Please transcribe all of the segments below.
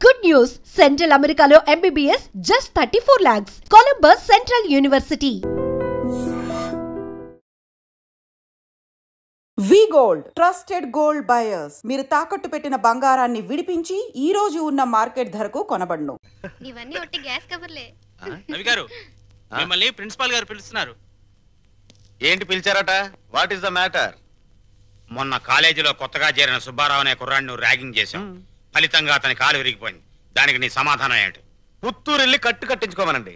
Good news! Central Americano MBBS just 34 lakhs. Columbus Central University. వి gold trusted gold buyers. మీరు తాకట్టు పెట్టిన బంగారాన్ని విడిపించి ఈ రోజు ఉన్న మార్కెట్ ధరకు కొనబడును. ఇవన్నీ ఒట్టి గ్యాస్ కవర్లే. రవి గారు, మిమ్మల్ని ప్రిన్సిపాల్ గారు పిలుస్తున్నారు. ఏంటి పిలిచారట? What is the matter? మొన్న కాలేజీలో కొత్తగా చేరిన సుబ్బారావు అనే కుర్రాడిని ర్యాగింగ్ చేశాం. ఫలితంగా అతని కాలు విరిగిపోయింది. దానికి నీ సమాధానం ఏంటి? పుత్తూరు వెళ్ళి కట్టించుకోమనండి.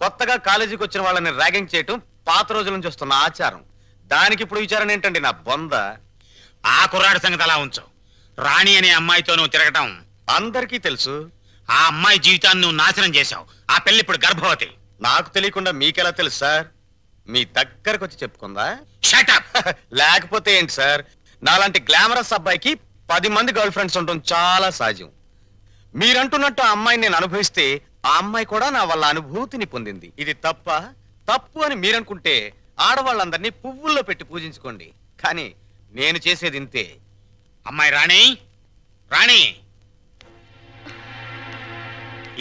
కొత్తగా కాలేజీకి వచ్చిన వాళ్ళని ర్యాగింగ్ చేయటం పాత రోజుల నుంచి వస్తున్న ఆచారం. దానికి ఇప్పుడు విచారణ ఏంటండి నా బొంద? ఆ కుర్రాడి సంగతి అలా ఉంచు. రాణి అనే అమ్మాయితో నువ్వు తిరగటం అందరికీ తెలుసు. ఆ అమ్మాయి జీవితాన్ని నువ్వు నాశనం చేశావు. ఆ పెళ్లి ఇప్పుడు గర్భవతి. నాకు తెలియకుండా మీకెలా తెలుసు సార్? మీ దగ్గరకు వచ్చి చెప్పుకుందా? Shut up. లేకపోతే ఏంటి సార్, నాలాంటి గ్లామరస్ అబ్బాయికి 10 మంది గర్ల్ ఫ్రెండ్స్ ఉండటం చాలా సహజం. మీరంటున్నట్టు ఆ అమ్మాయిని నేను అనుభవిస్తే ఆ అమ్మాయి కూడా నా వల్ల అనుభూతిని పొందింది. ఇది తప్పు అని మీరనుకుంటే ఆడవాళ్ళందరినీ పువ్వుల్లో పెట్టి పూజించుకోండి. కానీ నేను చేసేది ఇంతే. అమ్మాయి రాణి, రాణి,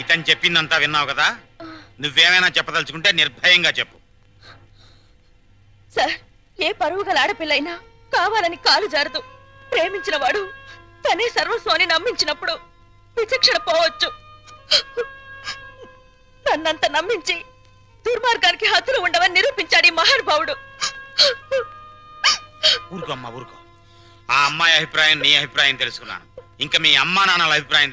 ఇతను చెప్పిందంతా విన్నావు కదా? నువ్వేమైనా చెప్పదలుచుకుంటే నిర్భయంగా చెప్పు. సార్, ఏ పరువు గల ఆడపిల్లైనా కావాలని కాలు జారదు. ప్రేమించిన వాడు తనే సర్వస్వాన్ని నమ్మించినప్పుడు విచక్షణ పోవచ్చు. నన్నంత నమ్మించి దుర్మార్గానికి హద్దులు ఉండవని నిరూపించాడు ఈ మహానుభావుడు. ఊరుకో అమ్మా, ఊరుకో. ఆ అమ్మాయి అభిప్రాయం నీ అభిప్రాయం తెలుసుకున్నాను. ఇంకా మీ అమ్మా నాన్నల అభిప్రాయం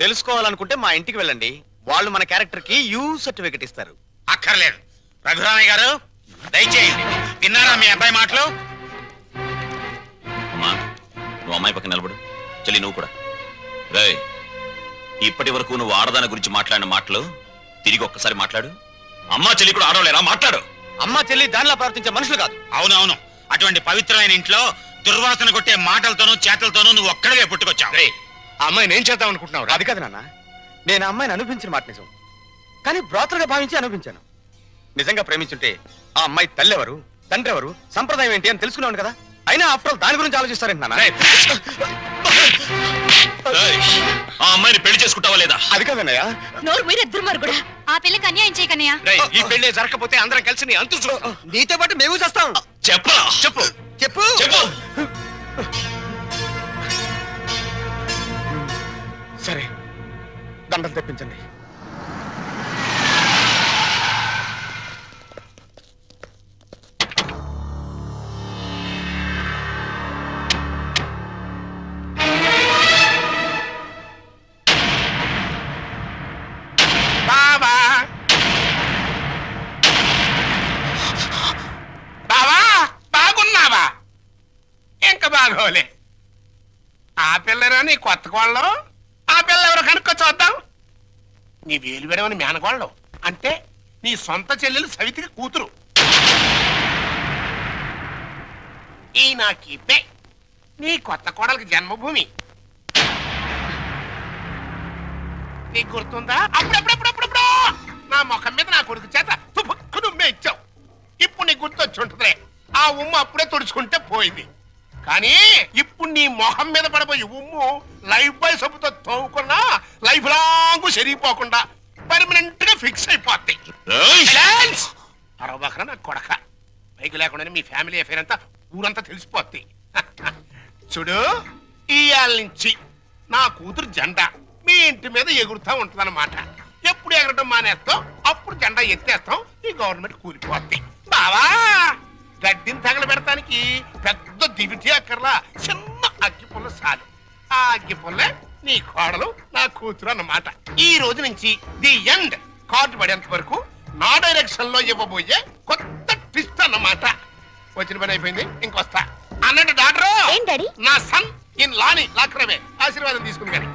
తెలుసుకోవాలనుకుంటే మా ఇంటికి వెళ్ళండి. వాళ్ళు మన క్యారెక్టర్ కి యూ సర్టిఫికెట్ ఇస్తారు. అక్కర్లేదు. రఘురామయ్య గారు, దయచేయండి. విన్నారా మీ అబ్బాయి మాటలు? అమ్మా, నువ్వు అమ్మాయి పక్కన నిలబడు. చెల్లి, నువ్వు కూడా. రేయ్, ఇప్పటి వరకు నువ్వు ఆడదాని గురించి మాట్లాడిన మాటలు తిరిగి ఒక్కసారి మాట్లాడు. అమ్మా చెల్లి కూడా ఆడవలేరా? మాట్లాడు. అమ్మా చెల్లి దానిలా ప్రవర్తించే మనుషులు కాదు. అవునవును, అటువంటి పవిత్రమైన ఇంట్లో దుర్వాసన కొట్టే మాటలతోనూ చేతలతోనూ నువ్వు ఒక్కడే పుట్టుకొచ్చావు. ఆ అమ్మాయిని ఏం చేద్దాం అనుకుంటున్నావు? అది కాదు నాన్న, నేను ఆ అమ్మాయిని అనుభవించిన మాట నిజం. కానీ బ్రాతలుగా భావించి అనుభవించాను. నిజంగా ప్రేమించుంటే ఆ అమ్మాయి తల్లి ఎవరు, తండ్రి ఎవరు, సంప్రదాయం ఏంటి అని తెలుసుకున్నాను కదా. అయినా ఆఫ్టర్ ఆల్ దాని గురించి ఆలోచిస్తారేంటి నాన్న? ఆ అమ్మాయిని పెళ్లి చేసుకుంటావా లేదా? అది కాదన్నయ్య. నోరు మీరే దుర్మార్గుడా. ఆ పిల్లకి అన్యాయం చేయకన్నయ్య. ఈ పెళ్లి జరగకపోతే అందరం కలిసి నీ అంతు చూస్తాం. నీతో పాటు మేము చేస్తాం. చెప్పరా? చెప్పు చెప్పు చెప్పు. సరే, దండలు తెప్పించండి. బాగోలే. ఆ పిల్లరా నీ కొత్త కోళ్ళం? ఆ పిల్ల ఎవరు కనుక్కో చూద్దాం. నీ వేలు విడవని మేనకోళ్ళం అంటే నీ సొంత చెల్లెలు సవితికి కూతురు. ఈ నా కీపే నీ కొత్త కోడలకి జన్మభూమి. నీకు గుర్తుందా? అప్పుడప్పుడప్పుడప్పుడు నా ముఖం మీద నా కొడుకు చేత తుపుక్కు నుమ్మే ఇచ్చావు. ఇప్పుడు నీకు గుర్తొచ్చి ఉంటుందిలే. ఆ ఉమ్ము అప్పుడే తుడుచుకుంటే పోయింది. కానీ ఇప్పుడు నీ మొహం మీద పడబోయి ఉమ్ము లైఫ్ బాయ్ సబ్బుతో తోముకున్నా లైఫ్ లాంగ్ సరిగిపోకుండా పర్మనెంట్ గా ఫిక్స్ అయిపోద్ది. అరవకరా నా కొడక. పైకి లేకుండానే మీ ఫ్యామిలీ అఫేర్ అంతా ఊరంతా తెలిసిపోద్ది. చూడు, ఇయాల నుంచి నా కూతురు జెండా మీ ఇంటి మీద ఎగురుతా ఉంటుందన్నమాట. ఎప్పుడు ఎగరటం మానేస్తాం అప్పుడు జెండా ఎత్తేస్తాం. ఈ గవర్నమెంట్ కూలిపోద్ది. బావా, గడ్డిని తగలబెడటానికి పెద్ద దివిటి అక్కర్లా, చిన్న అగ్గిపుల్ల చాలు. ఆ అగ్గిపుల్లే నీ కోడలు నా కూతురు అన్నమాట. ఈ రోజు నుంచి ది ఎండ్. కార్డు పడేంత వరకు నా డైరెక్షన్ లో ఇవ్వబోయే కొత్త ట్విస్ట్ అన్నమాట. వచ్చిన పని అయిపోయింది, ఇంకొస్తా అన్నట్టు డాక్టర్. నా సన్ ఇన్ లాని లాక్రమే ఆశీర్వాదం తీసుకుని కానీ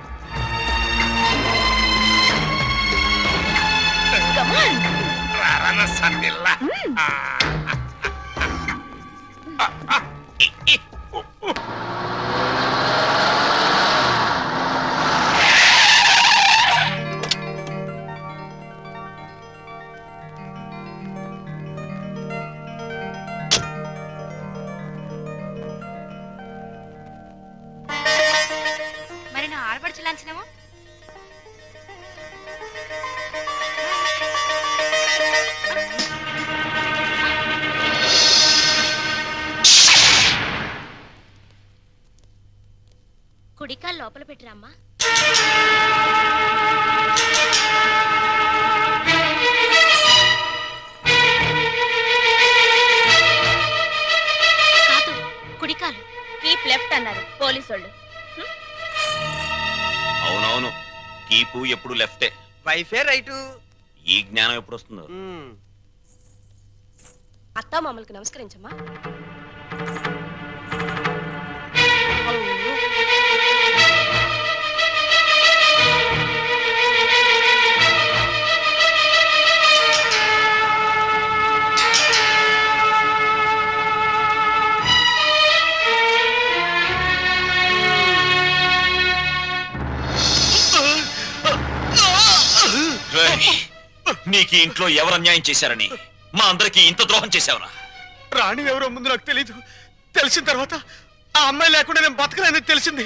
రారా సన్నిల్లా. మరి నా ఆడపడుచు లాంఛనము పెట్టిరా అమ్మా. కాదు, కుడికాలు. కీప్ లెఫ్ట్ అన్నారు పోలీసోళ్ళు. అవునవును, కీపు ఎప్పుడు లెఫ్టే, వైఫే రైటు. ఈ జ్ఞానం ఎప్పుడు వస్తుందో. అత్తా మామూలుకి నమస్కరించమ్మా. నీకు ఇంట్లో ఎవరు అన్యాయం చేశారని మా అందరికి ఇంత ద్రోహం చేశావరా? రాణి ఎవరో ముందు నాకు తెలీదు. తెలిసిన తర్వాత ఆ అమ్మాయి లేకుండా నేను బతకలేదని తెలిసింది.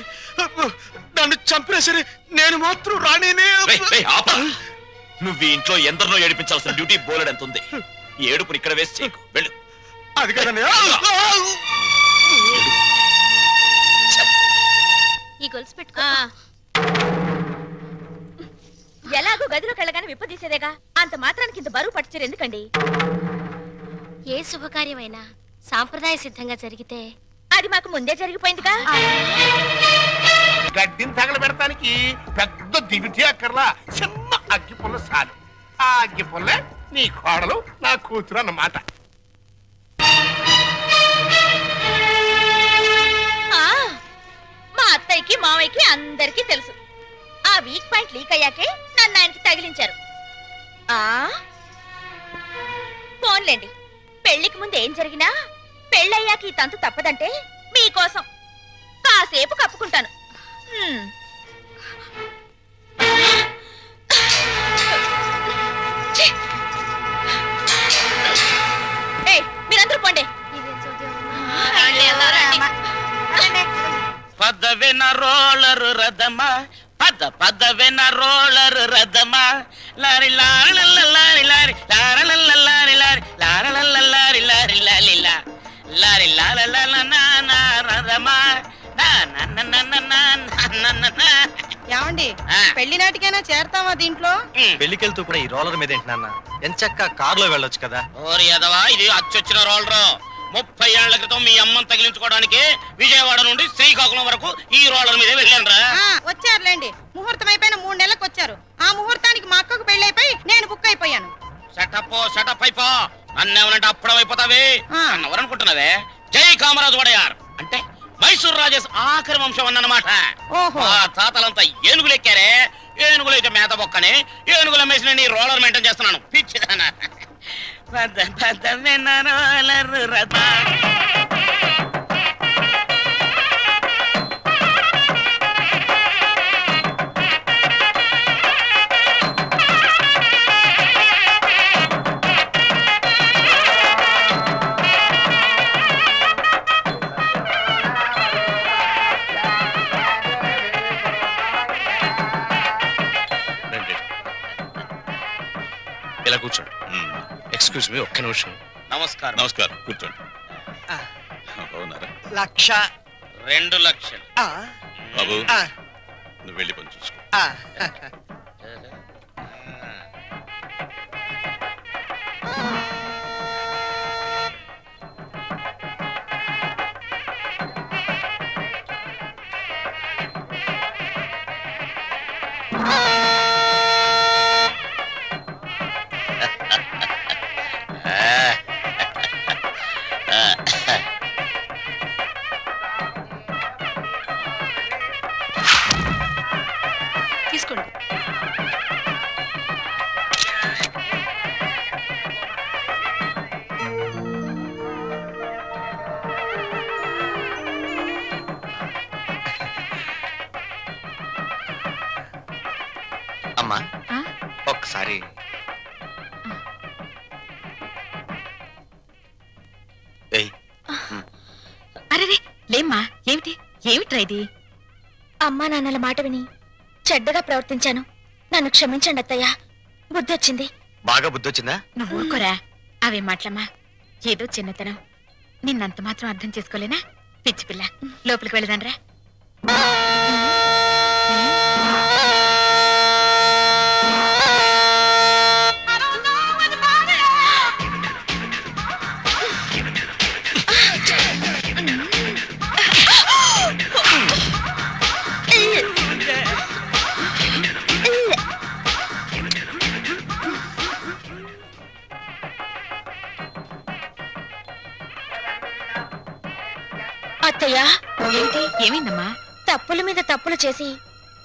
నన్ను చంపినా సరే నేను మాత్రం రాణినే. నువ్వు ఈ ఇంట్లో ఎందరినో ఏడిపించాల్సిన డ్యూటీ బోలెడ్ ఎంత ఉంది. ఏడుపుని ఇక్కడ వేసి చేయకు, వెళ్ళు. అది కదండి. ఈ గొలుసు పెట్టుకో. ఎలాగో గదిలోకి వెళ్ళగానే విప్పదీసేదేగా, అంత మాత్రానికి ఇంత బరువు పట్టుచీర ఎందుకండి? ఏ శుభకార్యమైనా సాంప్రదాయ సిద్ధంగా జరిగితే అది మాకు ముందే జరిగిపోయిందిగా. గడ్డిని తగలబెడటానికి పెద్ద దివిటి అక్కర్లా, చిన్న అగ్గి పుల్ల చాలు. ఆ అగ్గి పుల్లే నీ కోడలు నా కూతురు అన్నమాట. మా అత్తయ్యకి మావయ్యకి అందరికీ తెలుసు. ఆ వీక్ పాయింట్ లీక్ అయ్యాకే నన్ను ఆయనకి తగిలించారు. ఫోన్లేండి, పెళ్లికి ముందు ఏం జరిగినా పెళ్ళయ్యాక ఈ తంతు తప్పదంటే మీకోసం కాసేపు కప్పుకుంటాను. మీరందరూ పోండి. పదవిన రోలరు రథమా, పదవిన రోలరు రథమా, లారి లారి లారి లారి లారి లారి లారి లారి లారి లారి లారి లారి రథమా. ఏమండి, పెళ్లి నాటికైనా చేరతావా దీంట్లో? పెళ్లికెళ్తూ కూడా ఈ రోలర్ మీద ఏంటి నాన్న? ఎంచక్క కారులో వెళ్ళొచ్చు కదా. ఓరి ఎదవా, ఇది అచ్చొచ్చిన రోలరు. 30 ఏళ్ల క్రితం మీ అమ్మని తగిలించుకోవడానికి విజయవాడ నుండి శ్రీకాకుళం వరకు ఈ రోలర్ మీద వెళ్ళాను రా. వచ్చారులేండి, ముహూర్తం అయిపోయిన 3 నెలలకు వచ్చారు. ఆ ముహూర్తానికి మా అక్కకు పెళ్ళైపోయి నేను బుక్ అయిపోయాను. సెటప్ అయిపో. నన్నేమనంటే అప్పుడం అయిపోతావే అన్నవరనుకుంటున్నావే. జై కామరాజు వడయార్ అంటే మైసూర్ రాజేష్ ఆఖరి వంశం అన్నమాట. ఆ తాతలంతా ఏనుగులు ఎక్కారే, ఏనుగులు అయితే మేత బొక్కని ఏనుగుల మేసిన నీ రోలర్ మెయింటైన్ చేస్తున్నాను. పిచ్చిదానా. రోలర్ రథ ఇలా కూర్చోండి. ఎక్స్క్యూజ్ మీ, ఒక్క నిమిషం. నమస్కారం. నమస్కారం, కూర్చోండి. బాగున్నారా? 2 లక్షలు. బాబు, నువ్వు వెళ్ళి పని చూసుకో. తీసుకోండి. అమ్మా, ఒక్కసారి అరే లేమ్మా, ఏమిట్రా ఇది? అమ్మా నాన్నల మాట విని చెడ్డగా ప్రవర్తించాను, నన్ను క్షమించండి అత్తయ్య. బుద్ధి వచ్చింది. బాగా బుద్ధి వచ్చిందా? నువ్వు ఊరుకోరా, అవే మాటలమ్మా. ఏదో చిన్నతనం, నిన్నంత మాత్రం అర్థం చేసుకోలేనా? పిచ్చి పిల్ల, లోపలికి వెళ్ళదానరా. అత్తయ్య ఏంటి ఏమైందమ్మా? తప్పుల మీద తప్పులు చేసి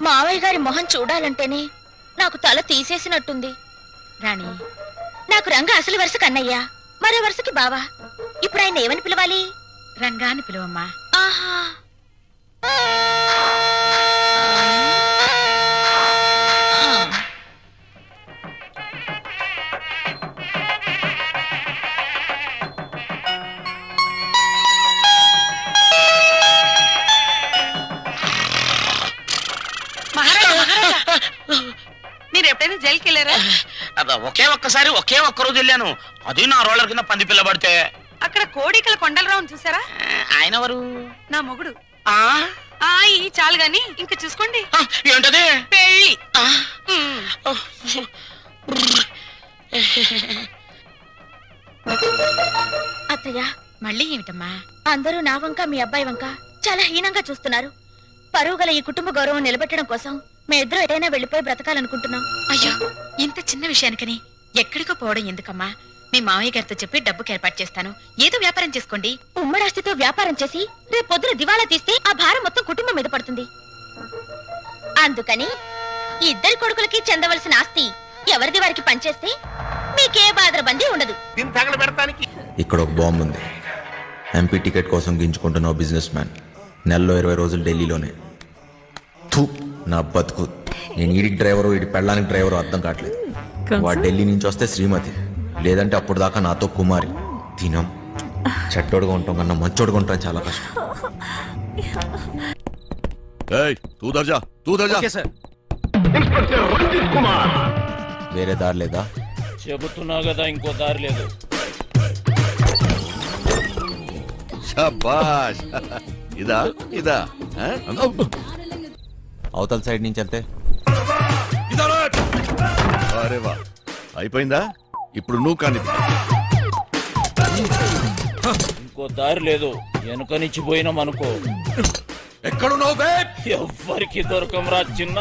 మావయ్య గారి మొహం చూడాలంటేనే నాకు తల తీసేసినట్టుంది. రాణి, నాకు రంగ అసలు వరుస కన్నయ్య, మరో వరుసకి బావా. ఇప్పుడు ఆయన ఏమని పిలవాలి? రంగాన్ని పిలువమ్మా. ఆహా, మీరు ఎప్పుడైనా జైలుకి వెళ్ళారా? ఒకే ఒక్కసారి ఒకే ఒక్క రోజు వెళ్ళాను. అది నా రోలర్ కింద పంది పిల్ల పడితే. అక్కడ కోడికల కొండలరావుని చూసారా? ఆయన ఎవరు? నా మొగుడు. ఈ చాలు గాని ఇంకా చూసుకోండి. ఏంటది? పెళ్ళి. అత్తయ్య మళ్ళీ ఏమిటమ్మా? అందరూ నా వంక మీ అబ్బాయి వంక చాలా హీనంగా చూస్తున్నారు. పరువు గల ఈ కుటుంబ గౌరవం నిలబెట్టడం కోసం మేమిద్దరం ఎటైనా వెళ్ళిపోయి బ్రతకాలనుకుంటున్నాం. అయ్యో, ఇంత చిన్న విషయానికని ఎక్కడికో పోవడం ఎందుకమ్మా? మీ మావయ్య గారితో చెప్పి డబ్బుకి ఏర్పాటు చేస్తాను. ఏదో వ్యాపారం చేసుకోండి. ఉమ్మడాస్తితో వ్యాపారం చేసి రేపు పొద్దున దివాలా తీస్తే ఆ భారం మొత్తం కుటుంబం మీద పడుతుంది. అందుకని ఇద్దరి కొడుకులకి చెందవలసిన ఆస్తి ఎవరిది వారికి పనిచేస్తే మీకే బాధరబందీ ఉండదు. ఇక్కడ ఒక బాంబు ఉంది. ఎంపీ టికెట్ కోసం గింజుకుంటున్న బిజినెస్ మ్యాన్ నెలలో 20 రోజులు ఢిల్లీలోనే. నా బతుకు. నేను ఈడికి డ్రైవరు, ఈడి పెళ్ళానికి డ్రైవరు అర్థం కావట్లేదు. వాడు ఢిల్లీ నుంచి వస్తే శ్రీమతి, లేదంటే అప్పుడు దాకా నాతో కుమారి. తినం చెట్టోడుగా ఉంటాం కన్నా మంచోడుగా ఉంటాం చాలా కష్టం. వేరే దారి లేదా? చెబుతున్నా కదా, ఇంకో దారి లేదు. ఇదా అవతల సైడ్ నుంచి వెళ్తే అరేవా, అయిపోయిందా? ఇప్పుడు నువ్వు కానీ ఇంకో దారి లేదు. వెనుక నుంచి పోయినాం అనుకో. ఎక్కడున్నావు బే? ఎవ్వరికి దొరకంరా చిన్న.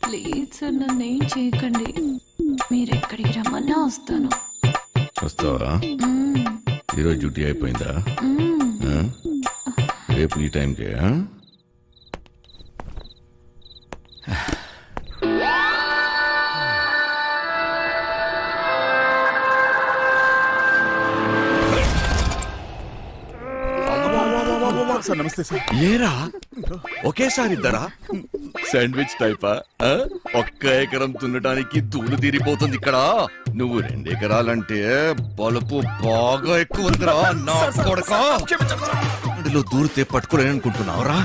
ప్లీజ్ సార్, నన్ను ఏం చేయకండి. మీరు ఎక్కడికి రమ్మన్నా వస్తాను. వస్తావా? ఈరోజు డ్యూటీ అయిపోయిందా? రేపు ఈ టైంకే? నమస్తే సార్. ఏరా ఒకేసారి ఇద్దరా? శాండ్విచ్ టైపా? ఒక్క ఎకరం తున్నడానికి తూలు తీరిపోతుంది ఇక్కడ. నువ్వు 2 ఎకరాలంటే బలుపు బాగా ఎక్కువ ఉందిరా. నా కొడకా, దూరితే పట్టుకోలేననుకుంటున్నావురా?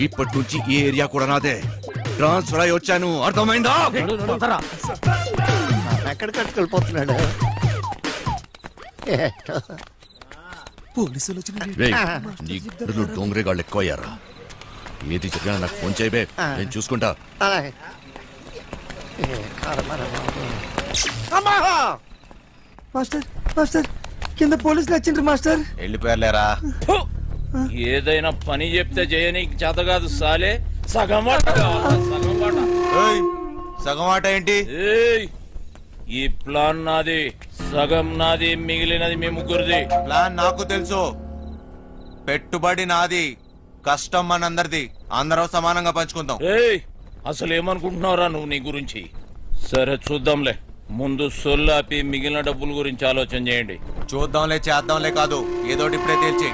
ఇప్పటి నుంచి ఈ ఏరియా కూడా నాదే. ట్రాన్స్ఫర్ అయి వచ్చాను, అర్థమైందా? ఎక్కడికి వెళ్ళిపోతున్నాడు? పోలీసులు డోంగరేగాళ్ళు ఎక్కువయ్యారా? ఏది చెప్పినా నాకు ఫోన్ చేయబే, నేను చూసుకుంటా. మాస్టర్ మాస్టర్, కింద పోలీసులు వచ్చిండ్రు మాస్టర్. వెళ్ళిపోయారులేరా. ఏదైనా పని చెప్తే చేయనీకి చేత కాదు సాలే. సగం సగం ఆట ఏంటి? ఈ ప్లాన్ నాది, సగం నాది, మిగిలినది మీ ముగ్గురిది. ప్లాన్ నాకు తెలుసు. పెట్టుబడి నాది, కష్టం మనందరిది. అందరం సమానంగా పంచుకుందాం. అసలు ఏమనుకుంటున్నావురా నువ్వు నీ గురించి? సరే చూద్దాంలే. ముందు సొల్లాపి మిగిలిన డబ్బుల గురించి ఆలోచన చేయండి. చూద్దాంలే చేద్దాంలే కాదు, ఏదోటి ఇప్పుడే తేల్చి.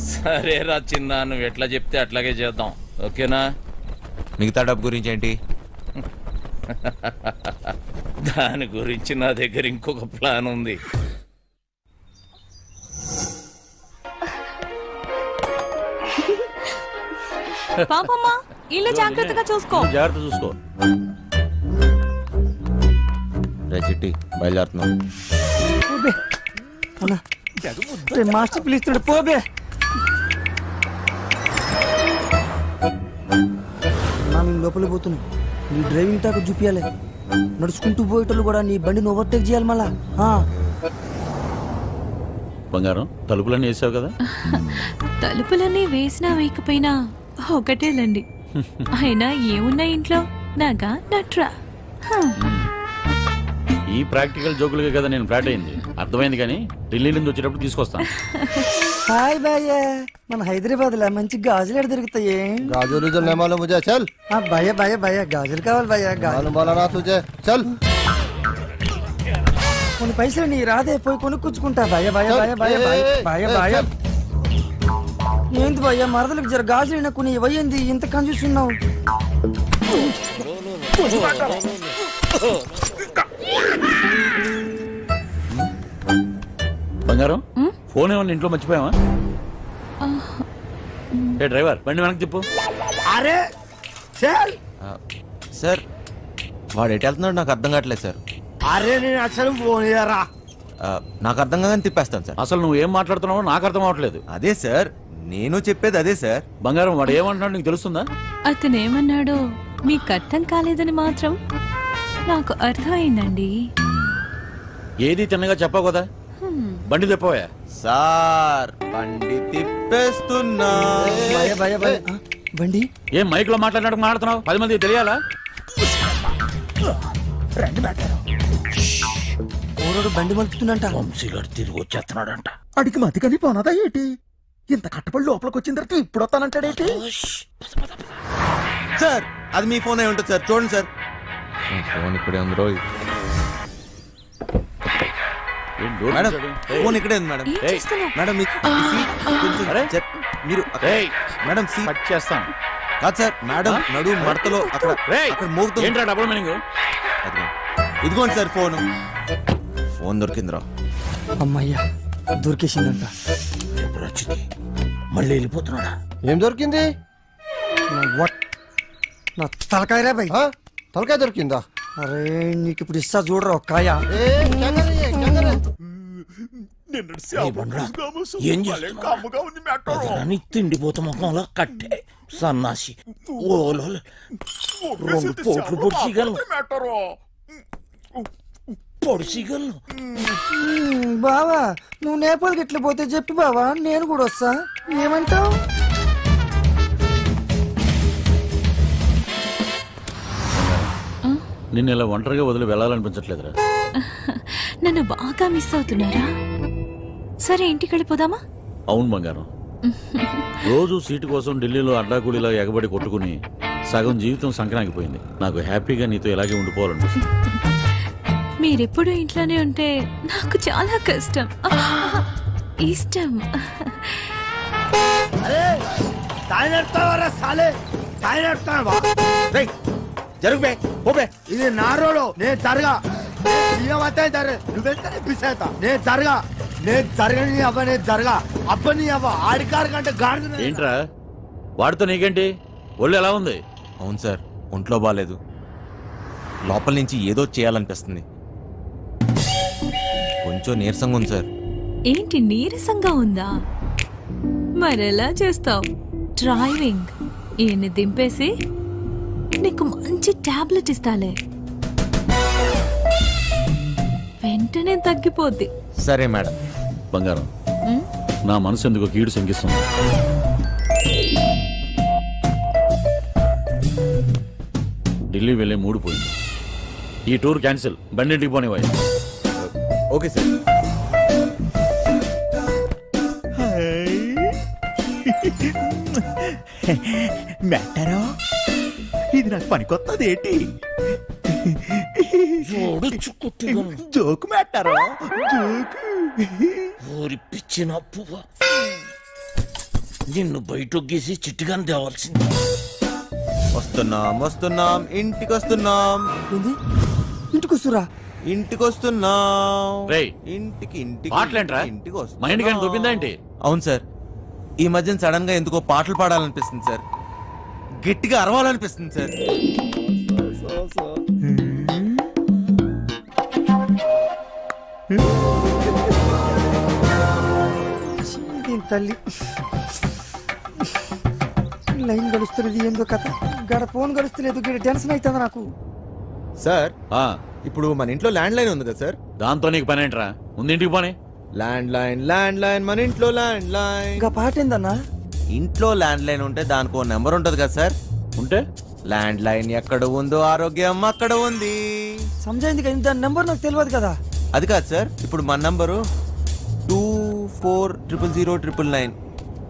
సరేరా చిన్న, నువ్వు ఎట్లా చెప్తే అట్లాగే చేద్దాం. ఓకేనా? మిగతా డబ్బు గురించి ఏంటి? దాని గురించి నా దగ్గర ఇంకొక ప్లాన్ ఉంది. పాపమ్మా, ఇల్లు జాగ్రత్తగా చూసుకో. జాగ్రత్త చూసుకో. చిట్టి బయలుదేరుతున్నాం. మాస్టర్ పిలుస్తున్నాడు, పోబే. లోపలికి పోతున్నాం. నీ డ్రైవింగ్ టాక్ చూపించాలి. నడుచుకుంటూ పోయేటోళ్ళు కూడా నీ బండిని ఓవర్టేక్ చేయాలి మళ్ళా. బంగారం, తలుపులన్నీ వేసావు కదా? తలుపులన్నీ వేసినా వేయకపోయినా ఒకటేలండి. అయినా ఏమున్నా ఇంట్లో? నాగా నట్రా. ఈ ప్రాక్టికల్ జోకులుగా కదా నేను ఫ్లాట్ అయింది. అర్థమైంది, కానీ ఢిల్లీ నుంచి వచ్చేటప్పుడు తీసుకొస్తాను. హాయ్ భయ్య, మన హైదరాబాద్ లో మంచి గాజులు ఎక్కడ దొరుకుతాయి? గాజులు जो नहीं मालूम मुझे चल। భయ్య భయ్య భయ్య గాజులు కావాలి భయ్య. मालूम वाला ना तुझे चल। కొన్ని పైసలు నీ రాదే, పోయి కొనుక్కొచ్చుకుంటా భయ్య భయ్య భయ్య భయ్య భయ్య భయ్య. ఏంది భయ్య మరదలకు జర గాజులు కొన్ని ఇవ్వయింది, ఇంత కన్ఫ్యూస్తున్నావు? బంగారం, ఫోన్ ఏమన్నా ఇంట్లో మర్చిపోయావా? ఏ డ్రైవర్, బండి వెనక్కి తిప్పు. అరే సార్, వాడు ఎటు వెళ్తున్నాడు నాకు అర్థం కావట్లేదు సార్. అరే నేను అసలు ఫోన్ చేయరా. నాకు అర్థం కాదని తిప్పేస్తాను సార్. అసలు నువ్వు ఏం మాట్లాడుతున్నావో నాకు అర్థం అవట్లేదు. అదే సార్, నేను చెప్పేది అదే సార్. బంగారం, వాడు ఏమంటున్నాడు నీకు తెలుస్తుందా? అతను ఏమన్నాడో మీకు అర్థం కాలేదని మాత్రం నాకు అర్థమైందండి. ఏది తిన్నగా చెప్పావు కదా, బండి తిప్పవా? సార్ బండి తిప్పేస్తున్నా. బండి ఏం మైక్ లో మాట్లాడినట్టు మాట్లాడుతున్నావు? 10 మందికి తెలియాలా? ఓరోడు బండి మలుపుతుందంట. వంశీగారు తిరిగి వచ్చేస్తున్నాడంట. అడిగి మతికని పోనదా ఏంటి? ఇంత కట్టబడి లోపలికి వచ్చిన తర్వాత ఇప్పుడు వస్తానంటాడేంటి? సార్, అది మీ ఫోన్ అయి ఉంటుంది సార్, చూడండి సార్. ఫోన్ ఇక్కడే ఉంది రోయ్. మేడం, ఫోన్ ఇక్కడే ఉంది మేడం. మేడం మీరు మేడం కట్ చేస్తాను. కాదు సార్, మేడం నడు మడతలో అక్కడ మోగుతుంది. ఇదిగోండి సార్ ఫోన్. ఫోన్ దొరికిందిరా. అమ్మయ్యా, దొరికేసిందంట. మళ్ళీ వెళ్ళిపోతున్నాడా? ఏం దొరికింది? నా తలకాయ రా భయ్. తలకాయ దొరికిందా? అరే నీకు ఇప్పుడు ఇస్తా చూడరా ఒక కాయ. ఏం చేస్తున్నావు? తిండిపోత ముఖంలో కట్టే సన్నాసి. ఓలో 2 పోట్లు పొడిచిగలను. బావా, నువ్వు నేపాల్కి ఎట్లా పోతే చెప్పి బావా, నేను కూడా వస్తా. ఏమంటావు? నిన్ను ఇలా ఒంటరిగా వదిలి వెళ్ళాలనిపించట్లేదురా. నన్ను బాగా మిస్ అవుతున్నారా? సరే, ఇంటికి వెళ్ళిపోదామా? అవును బంగారం, రోజు సీటు కోసం ఢిల్లీలో అడ్డాకూలీలా ఎగబడి కొట్టుకుని సగం జీవితం సంక్రాంతిపోయింది. నాకు హ్యాపీగా నీతో ఇలాగే ఉండిపోవాలనిపిస్తుంది. మీరెప్పుడు ఇంట్లోనే ఉంటే నాకు చాలా కష్టం. ఇష్టం. ఇది నా రోడు, నేను జరగా. నువ్వెంత పిసేతా? నేను జరగా, నేను జరగని అవ్వ, నేను జరగా అబ్బని అవ్వ. ఆడికారు కంటే గాడి. ఏంట్రా వాడితో నీకేంటి? ఒళ్ళు ఎలా ఉంది? అవును సార్, ఒంట్లో బాగాలేదు. లోపల నుంచి ఏదో చేయాలనిపిస్తుంది. కొంచెం నీరసంగా ఉంది సార్. ఏంటి నీరసంగా ఉందా? మరెలా చేస్తావు? డ్రైవింగ్ ఈయన్ని దింపేసి నీకు మంచి టాబ్లెట్ ఇస్తాలే, వెంటనే తగ్గిపోద్ది. సరే మేడం. బంగారం, నా మనసు ఎందుకో కీడు శంకిస్తుంది. ఢిల్లీ వెళ్ళే మూడు పోయింది. ఈ టూర్ క్యాన్సిల్, బండింటికి పోనివ్వాలి. Okay sir. మెట్టారో ఇది నాకు పనికొత్తది ఏంటి? జోకు మెట్టారో, జోకు. ఊరి పిచ్చిన పువ్వ, నిన్ను బయటొగ్గేసి చిట్టుగాని తేవాల్సింది. వస్తున్నాం వస్తున్నాం, ఇంటికి వస్తున్నాం. ఇంటికి వస్తురా? ఇంటికి వస్తున్నాం. ఇంటికి మైండ్ దొబ్బిందా ఏంటి? అవును సార్, ఈ మధ్యన సడన్ గా ఎందుకో పాటలు పాడాలనిపిస్తుంది సార్, గట్టిగా అరవాలనిపిస్తుంది సార్. తల్లి లైన్ గడుస్తున్నది, ఏందో కథ. గడ ఫోన్ గడుస్తలేదు, గడ టెన్షన్ అవుతుంది నాకు. సార్, ఇప్పుడు మన ఇంట్లో ల్యాండ్ లైన్ ఉంది కదా సార్, దాంతో నీకు పని ఏంట్రా? ముందు ఇంటికి పోనీ. ల్యాండ్ లైన్ మన ఇంట్లో ల్యాండ్ లైన్. ఇంకా పాట ఏందన్నా? ఇంట్లో ల్యాండ్ లైన్ ఉంటే దానికి ఓ నెంబర్ ఉంటది కదా సార్. ఉంటే ల్యాండ్ లైన్ ఎక్కడ ఉందో ఆరోగ్యం అక్కడ ఉంది. సమజైంది కానీ దాని నెంబర్ నాకు తెలియదు కదా. అది కాదు సార్, ఇప్పుడు మన నంబరు 24000999.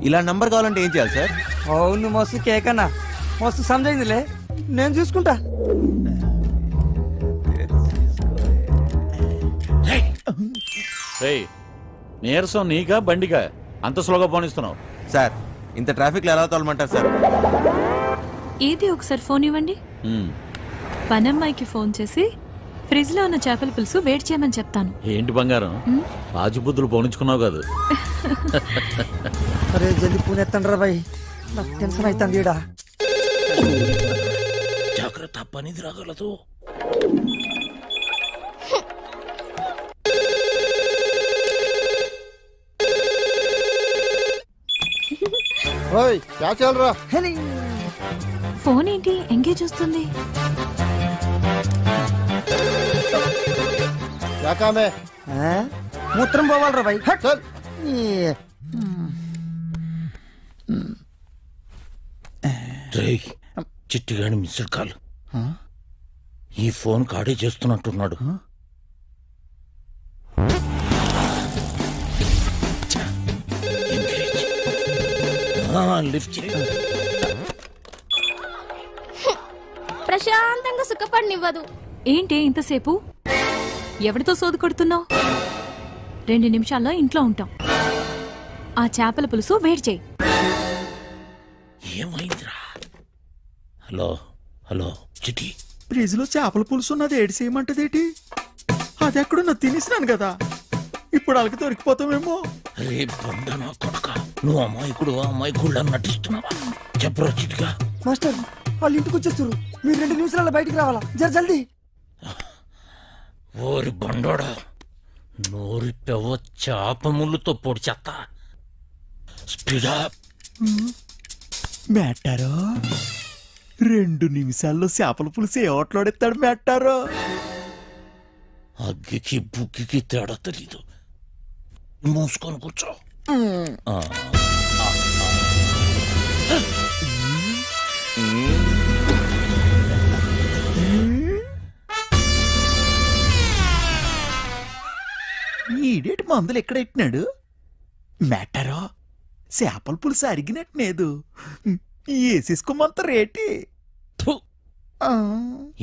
ఇలా నంబర్ కావాలంటే ఏం చేయాలి సార్? అవును మస్తు కేకన్నా, మస్తు సమజైందిలే, నేను చూసుకుంటా. నీరసం నీకా బండికా అంత స్లోగా పోనిస్తున్నావు? సార్ ఇంత ట్రాఫిక్ లో ఎలా తోలమంటారు సార్? ఏది ఒకసారి ఫోన్ ఇవ్వండి. పనమ్మాయికి ఫోన్ చేసి ఫ్రిడ్జ్ లో ఉన్న చేపల పులుసు వేడి చేయమని చెప్తాను. ఏంటి బంగారం పాచిబుద్ధులు పోనించుకున్నావు కాదు? అరే జల్ది పూనెత్తండ్రా బాయ్, నాకు టెన్షన్ అవుతుంది ఈడ. జాగ్రత్త, పనిది రాగలదు. ఓయ్ క్యా చల్ రా? ఫోన్ ఏంటి ఎంగేజ్ వస్తుంది? क्या काम है? మూత్రం పోవాలరా బాయ్. चल. చిట్టిగాని మిస్డ్ కాల్. ఈ ఫోన్ కాడే చేస్తున్నట్టున్నాడు. లిఫ్ట్ చేయి. ప్రశాంతంగా సుఖపడినివ్వదు. ఏంటి ఇంతసేపు? ఎవరితో సోదు కొడుతున్నావు? 2 నిమిషాల్లో ఇంట్లో ఉంటాం. ఆ చేపల పులుసు వేడి చేయి. ఏమైందిరా? హలో హలో చిటి, ఫ్రిడ్జ్ లో చేపల పులుసు ఉన్నది ఏడి చేయమంటదేటి? అది ఎక్కడున్నా తినేసినాను కదా, ఇప్పుడు వాళ్ళకి దొరికిపోతామేమో. రే బండనా కొడక, నువ్వు అమ్మాయికుడు నటిస్తున్నావా? చెప్పరా చిటిగా. మాస్టర్ వాళ్ళు ఇంటికి వచ్చేస్తారు, మీరు 2 నిమిషాల్లో బయటికి రావాలా, జల్దీ. ఓరి బండోడా, నోరి పెవ చేప ముళ్ళుతో పొడి చెత్త. స్పీడా మేట్టారో 2 నిమిషాల్లో చేపల పులుసు ఏ ఓట్లాడెత్తాడు మేట్టారో. అగ్గికి బుగ్గికి తేడా తెలీదు. మూసుకొని కూర్చో. ఈడేటి మందులు ఎక్కడెట్టినాడు మేట్టారో? చేపల పులుసు అరిగినట్లేదు, వేసేసుకోమంత రేటి.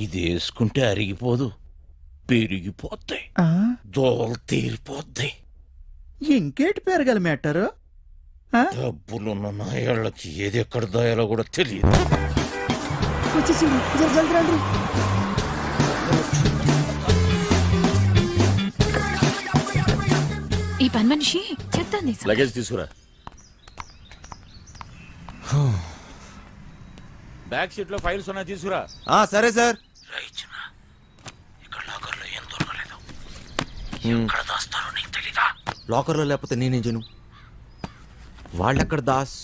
ఇది వేసుకుంటే అరిగిపోదు, పెరిగిపోతాయి, దోలు తీరిపోతాయి. ఇంకేటి పెరగాలి మేట్టారు? డబ్బులున్న నాయాళ్ళకి ఏది ఎక్కడ దాయాలో కూడా తెలియదు. వచ్చేసి జల్దీ రండి. ఈ పని మనిషి చెప్తాను. లగేజ్ తీసుకురా. బ్యాక్ సీట్ లో ఫైల్స్ ఉన్నాయి, తీసుకురా. సరే సార్. ఇక్కడ లాకర్లో ఏం దొరకలేదు. ఎక్కడ దాస్తారో నీకు తెలీదా? లాకర్లో లేకపోతే నేనేం చేయను? వాళ్ళెక్కడ దాస్